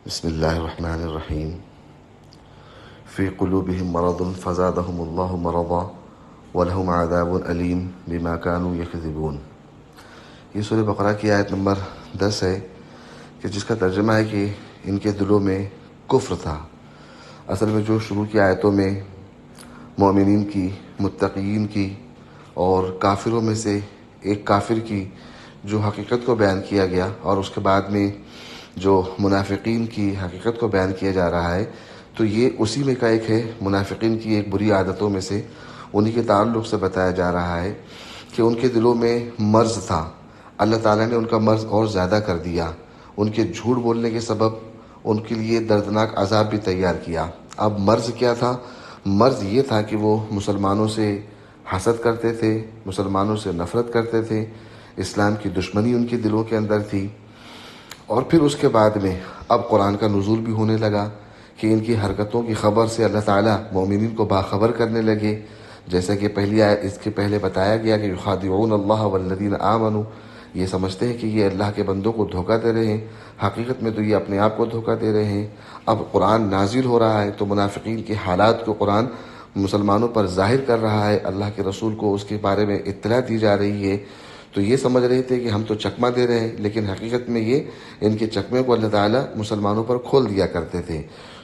بسم اللہ الرحمن الرحیم فی قلوبہم مرض فزادہم اللہ مرضا ولہم عذاب علیم بما كانوا یکذبون۔ یہ سورہ بقرہ کی آیت نمبر 10 ہے کہ جس کا ترجمہ ہے کہ ان کے دلوں میں کفر تھا۔ اصل میں جو شروع کی آیتوں میں مومنین کی، متقین کی اور کافروں میں سے ایک کافر کی جو حقیقت کو بیان کیا گیا، اور اس کے بعد میں جو منافقین کی حقیقت کو بیان کیا جا رہا ہے، تو یہ اسی میں کا ایک ہے۔ منافقین کی ایک بری عادتوں میں سے انہی کے تعلق سے بتایا جا رہا ہے کہ ان کے دلوں میں مرض تھا۔ اللہ تعالیٰ نے ان کا مرض اور زیادہ کر دیا۔ ان کے جھوٹ بولنے کے سبب ان کے لیے دردناک عذاب بھی تیار کیا۔ اب مرض کیا تھا؟ مرض یہ تھا کہ وہ مسلمانوں سے حسد کرتے تھے، مسلمانوں سے نفرت کرتے تھے، اسلام کی دشمنی ان کے دلوں کے اندر تھی۔ اور پھر اس کے بعد میں اب قرآن کا نزول بھی ہونے لگا کہ ان کی حرکتوں کی خبر سے اللہ تعالیٰ مومنین کو باخبر کرنے لگے، جیسا کہ پہلی آیت اس کے پہلے بتایا گیا کہ یخادعون اللہ والذین آمنوا، یہ سمجھتے ہیں کہ یہ اللہ کے بندوں کو دھوکہ دے رہے ہیں، حقیقت میں تو یہ اپنے آپ کو دھوکہ دے رہے ہیں۔ اب قرآن نازل ہو رہا ہے تو منافقین کے حالات کو قرآن مسلمانوں پر ظاہر کر رہا ہے، اللہ کے رسول کو اس کے بارے میں اطلاع دی جا رہی ہے۔ تو یہ سمجھ رہے تھے کہ ہم تو چکمہ دے رہے ہیں، لیکن حقیقت میں یہ ان کے چکمے کو اللہ تعالیٰ مسلمانوں پر کھول دیا کرتے تھے۔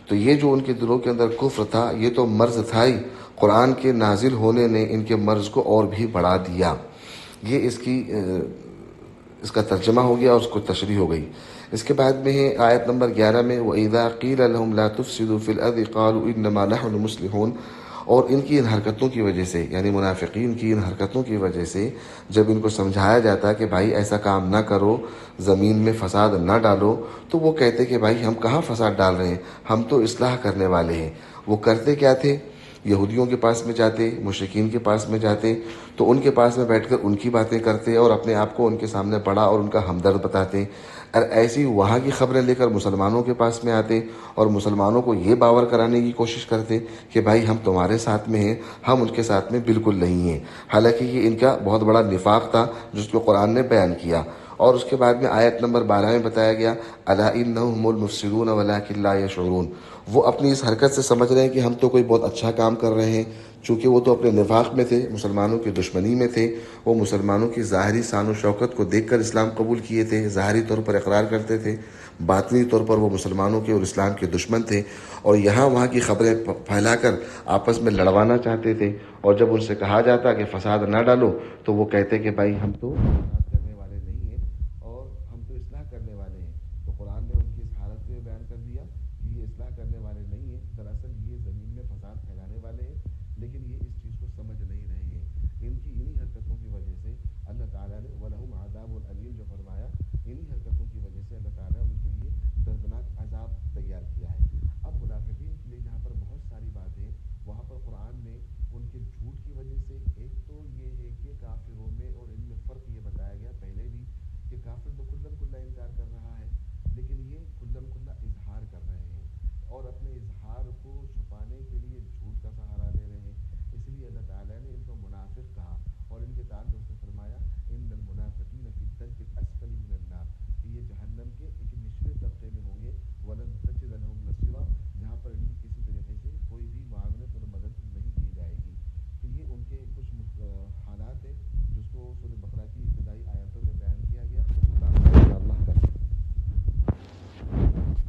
تو یہ جو ان کے دلوں کے اندر کفر تھا، یہ تو مرض تھا ہی، قرآن کے نازل ہونے نے ان کے مرض کو اور بھی بڑھا دیا۔ یہ اس کا ترجمہ ہو گیا اور اس کو تشریح ہو گئی۔ اس کے بعد میں ہے آیت نمبر 11 میں وَإِذَا قِيلَ لَهُمْ لَا تُفْسِدُوا فِي الْأَرْضِ قَالُوا إِنَّمَا نَحْنُ مُصْلِحُونَ۔ اور ان کی ان حرکتوں کی وجہ سے، یعنی منافقین کی ان حرکتوں کی وجہ سے جب ان کو سمجھایا جاتا کہ بھائی ایسا کام نہ کرو، زمین میں فساد نہ ڈالو، تو وہ کہتے کہ بھائی ہم کہاں فساد ڈال رہے ہیں، ہم تو اصلاح کرنے والے ہیں۔ وہ کرتے کیا تھے؟ یہودیوں کے پاس میں جاتے، مشرکین کے پاس میں جاتے، تو ان کے پاس میں بیٹھ کر ان کی باتیں کرتے اور اپنے آپ کو ان کے سامنے بڑا اور ان کا ہمدرد بتاتے، اور ایسی وہاں کی خبریں لے کر مسلمانوں کے پاس میں آتے اور مسلمانوں کو یہ باور کرانے کی کوشش کرتے کہ بھائی ہم تمہارے ساتھ میں ہیں، ہم ان کے ساتھ میں بالکل نہیں ہیں۔ حالانکہ یہ ان کا بہت بڑا نفاق تھا جس کو قرآن نے بیان کیا۔ اور اس کے بعد میں آیت نمبر 12 میں بتایا گیا الا انہم هم المفسدون ولکن لا یشعرون۔ وہ اپنی اس حرکت سے سمجھ رہے ہیں کہ ہم تو کوئی بہت اچھا کام کر رہے ہیں، چونکہ وہ تو اپنے نفاق میں تھے، مسلمانوں کی دشمنی میں تھے، وہ مسلمانوں کی ظاہری شان و شوکت کو دیکھ کر اسلام قبول کیے تھے، ظاہری طور پر اقرار کرتے تھے، باطنی طور پر وہ مسلمانوں کے اور اسلام کے دشمن تھے، اور یہاں وہاں کی خبریں پھیلا کر آپس میں لڑوانا چاہتے تھے۔ اور جب ان سے کہا جاتا کہ فساد نہ ڈالو تو وہ کہتے کہ بھائی ہم تو فساد کرنے والے نہیں ہیں اور ہم تو اصلاح کرنے والے ہیں۔ تو قرآن نے ان کی اس حالت کو بیان کر دیا کہ یہ اصلاح کرنے والے نہیں ہیں، دراصل یہ زمین میں فساد پھیلانے والے ہیں، لیکن یہ اس چیز کو سمجھ نہیں رہے ہیں۔ ان کی انہی حرکتوں کی وجہ سے اللہ تعالیٰ نے وَلَهُمْ عَذَابٌ عَلِيمٌ جو فرمایا، انہی حرکتوں کی وجہ سے اللہ تعالیٰ ان کے لیے دردناک عذاب تیار کیا ہے۔ اب منافقین کے لیے جہاں پر بہت ساری باتیں، وہاں پر قرآن نے ان کے جھوٹ کی وجہ سے، ایک تو یہ ہے کہ کافروں میں اور ان میں فرق یہ بتایا گیا پہلے بھی کہ کافر تو کھلم کھلا انکار کر رہا ہے، لیکن یہ کھلم کھلا اظہار کر رہے ہیں اور اپنے